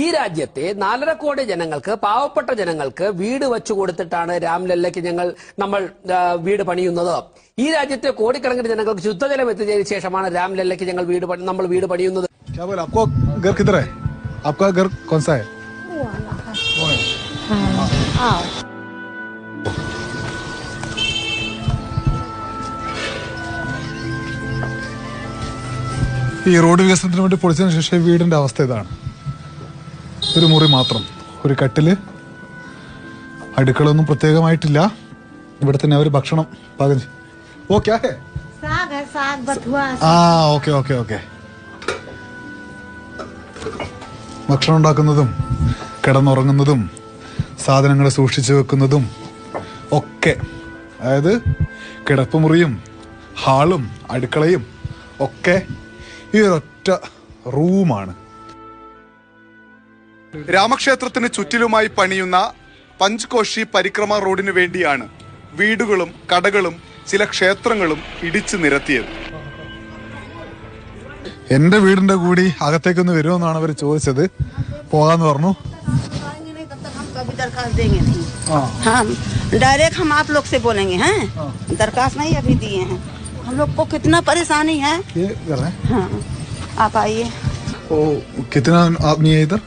ഈ രാജ്യത്തെ 4.5 കോടി ജനങ്ങൾക്ക്, പാവപ്പെട്ട ജനങ്ങൾക്ക് വീട് വെച്ചു കൊടുത്തിട്ടാണ് രാംലല്ലയ്ക്ക് നമ്മൾ വീട് പണിയുന്നത്. ഈ രാജ്യത്തെ കോടിക്കണക്കിന് ജനങ്ങൾക്ക് ശുദ്ധജലം എത്തിച്ചതിന് ശേഷമാണ് രാംലല്ലയ്ക്ക് നമ്മൾ വീട് പണിയുന്നത്. ഈ റോഡ് വികസനത്തിന് വേണ്ടി പൊളിച്ചതിന് ശേഷം വീടിന്റെ അവസ്ഥ ഇതാണ്. ഒരു മുറി മാത്രം, ഒരു കട്ടില്, അടുക്കളൊന്നും പ്രത്യേകമായിട്ടില്ല. ഇവിടെ തന്നെ അവർ ഭക്ഷണം പാകം. ഭക്ഷണം ഉണ്ടാക്കുന്നതും കിടന്നുറങ്ങുന്നതും സാധനങ്ങൾ സൂക്ഷിച്ചു വെക്കുന്നതും ഒക്കെ, അതായത് കിടപ്പുമുറിയും ഹാളും അടുക്കളയും ഒക്കെ ഈ ഒരൊറ്റ റൂമാണ്. രാമക്ഷേത്രത്തിന് ചുറ്റിലുമായി പണിയുന്ന പഞ്ച്കോശി പരിക്രമ റോഡിനു വേണ്ടിയാണ് വീടുകളും കടകളും ചില ക്ഷേത്രങ്ങളും ഇടിച്ചു നിരത്തിയത്. എന്റെ വീടിന്റെ കൂടി അകത്തേക്കൊന്ന് വരുമെന്നാണ് അവർ ചോദിച്ചത്. പോകാന്ന് പറഞ്ഞു. डायरेक्ट हम आप लोग से बोलेंगे हैं, दरखास्त नहीं अभी दिए हैं. हम लोग को कितना परेशानी है. ये कर रहे हैं. हाँ, आप आइए. कितना आदमी है इधर?